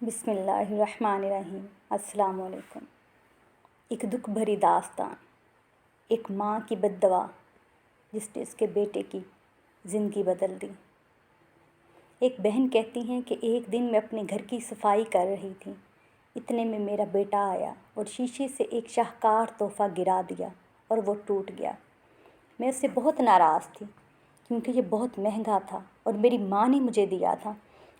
بسم اللہ الرحمن الرحیم۔ السلام علیکم۔ ایک دکھ بھری داستان، ایک ماں کی بد دعا جس نے اس کے بیٹے کی زندگی بدل دی۔ ایک بہن کہتی ہیں کہ ایک دن میں اپنے گھر کی صفائی کر رہی تھی، اتنے میں میرا بیٹا آیا اور شیشے سے ایک شاہکار تحفہ گرا دیا اور وہ ٹوٹ گیا۔ میں اس سے بہت ناراض تھی کیونکہ یہ بہت مہنگا تھا اور میری ماں نے مجھے دیا تھا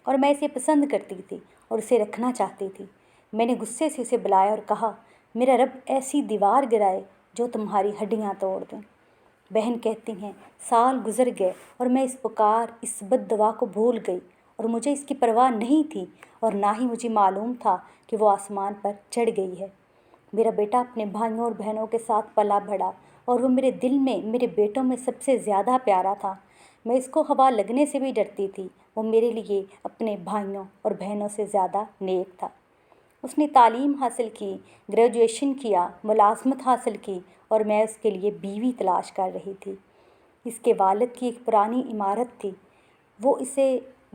اور میں اسے پسند کرتی تھی اور اسے رکھنا چاہتی تھی۔ میں نے غصے سے اسے بلایا اور کہا، میرا رب ایسی دیوار گرائے جو تمہاری ہڈیاں توڑ دیں۔ بہن کہتی ہیں، سال گزر گئے اور میں اس بد دعا کو بھول گئی اور مجھے اس کی پرواہ نہیں تھی اور نہ ہی مجھے معلوم تھا کہ وہ آسمان پر چڑھ گئی ہے۔ میرا بیٹا اپنے بھائیوں اور بہنوں کے ساتھ پلا بڑھا اور وہ میرے دل میں میرے بیٹوں میں سب سے زیادہ پیارا تھا۔ میں اس کو ہوا لگنے سے بھی ڈرتی تھی۔ وہ میرے لیے اپنے بھائیوں اور بہنوں سے زیادہ نیک تھا۔ اس نے تعلیم حاصل کی، گریجویشن کیا، ملازمت حاصل کی اور میں اس کے لیے بیوی تلاش کر رہی تھی۔ اس کے والد کی ایک پرانی عمارت تھی، وہ اسے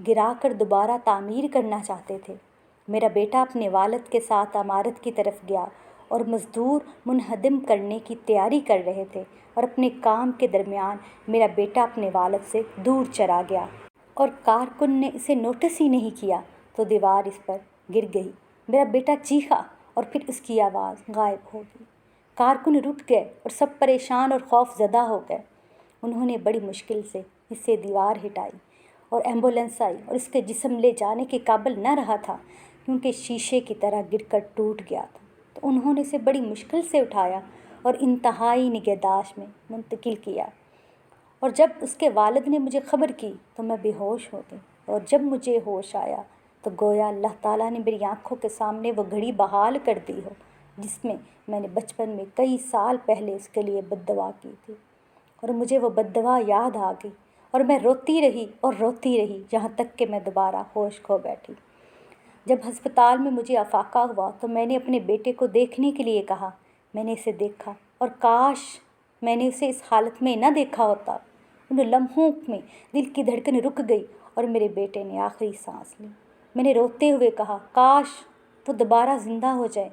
گرا کر دوبارہ تعمیر کرنا چاہتے تھے۔ میرا بیٹا اپنے والد کے ساتھ عمارت کی طرف گیا اور مزدور منہدم کرنے کی تیاری کر رہے تھے اور اپنے کام کے درمیان میرا بیٹا اپنے والد سے دور چلا گیا اور کارکن نے اسے نوٹس ہی نہیں کیا تو دیوار اس پر گر گئی۔ میرا بیٹا چیخا اور پھر اس کی آواز غائب ہو گئی۔ کارکن رک گئے اور سب پریشان اور خوف زدہ ہو گئے۔ انہوں نے بڑی مشکل سے اس سے دیوار ہٹائی اور ایمبولینس آئی اور اس کے جسم لے جانے کے قابل نہ رہا تھا کیونکہ شیشے کی طرح گر کر ٹوٹ گیا تھا، تو انہوں نے اسے بڑی مشکل سے اٹھایا اور انتہائی نگہداشت میں منتقل کیا۔ اور جب اس کے والد نے مجھے خبر کی تو میں بے ہوش ہو گئی اور جب مجھے ہوش آیا تو گویا اللہ تعالیٰ نے میری آنکھوں کے سامنے وہ گھڑی بحال کر دی ہو جس میں نے بچپن میں کئی سال پہلے اس کے لیے بد دعا کی تھی، اور مجھے وہ بد دعا یاد آ گئی اور میں روتی رہی یہاں تک کہ میں دوبارہ ہوش کھو بیٹھی۔ جب ہسپتال میں مجھے افاقہ ہوا تو میں نے اپنے بیٹے کو دیکھنے کے لیے کہا۔ میں نے اسے دیکھا اور کاش میں نے اسے اس حالت میں نہ دیکھا ہوتا۔ ان لمحوں میں دل کی دھڑکن رک گئی اور میرے بیٹے نے آخری سانس لی۔ میں نے روتے ہوئے کہا، کاش وہ دوبارہ زندہ ہو جائے،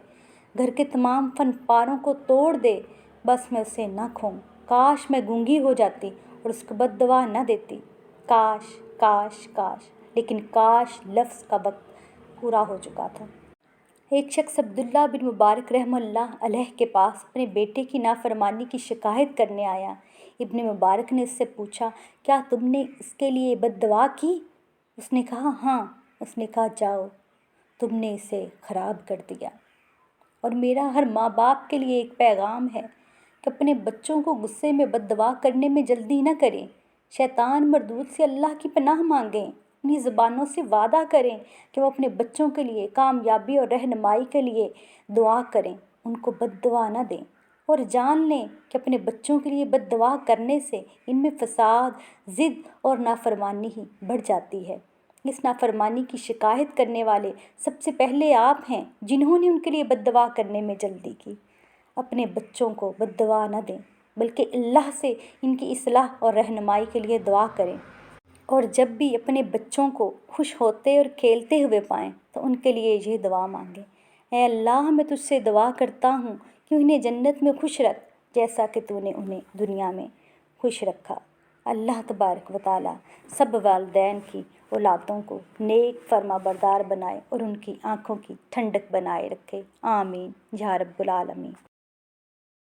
گھر کے تمام فن پاروں کو توڑ دے، بس میں اسے نہ کھوؤں۔ کاش میں گونگی ہو جاتی اور اس کو بد دعا نہ دیتی۔ کاش کاش کاش، لیکن کاش لفظ کا وقت پورا ہو چکا تھا۔ ایک شخص عبداللہ بن مبارک رحمہ اللہ علیہ کے پاس اپنے بیٹے کی نافرمانی کی شکایت کرنے آیا۔ ابن مبارک نے اس سے پوچھا، کیا تم نے اس کے لیے بد دعا کی؟ اس نے کہا، ہاں۔ اس نے کہا، جاؤ، تم نے اسے خراب کر دیا۔ اور میرا ہر ماں باپ کے لیے ایک پیغام ہے کہ اپنے بچوں کو غصے میں بد دعا کرنے میں جلدی نہ کریں۔ شیطان مردود سے اللہ کی پناہ مانگیں، اپنی زبانوں سے وعدہ کریں کہ وہ اپنے بچوں کے لیے کامیابی اور رہنمائی کے لیے دعا کریں، ان کو بد دعا نہ دیں، اور جان لیں کہ اپنے بچوں کے لیے بد دعا کرنے سے ان میں فساد، ضد اور نافرمانی ہی بڑھ جاتی ہے۔ اس نافرمانی کی شکایت کرنے والے سب سے پہلے آپ ہیں جنہوں نے ان کے لیے بد دعا کرنے میں جلدی کی۔ اپنے بچوں کو بد دعا نہ دیں بلکہ اللہ سے ان کی اصلاح اور رہنمائی کے لیے دعا کریں، اور جب بھی اپنے بچوں کو خوش ہوتے اور کھیلتے ہوئے پائیں تو ان کے لیے یہ دعا مانگیں، اے اللہ، میں تجھ سے دعا کرتا ہوں کہ انہیں جنت میں خوش رکھ جیسا کہ تو نے انہیں دنیا میں خوش رکھا۔ اللہ تبارک و تعالیٰ سب والدین کی اولادوں کو نیک فرما بردار بنائے اور ان کی آنکھوں کی ٹھنڈک بنائے رکھے۔ آمین یا رب العالمین۔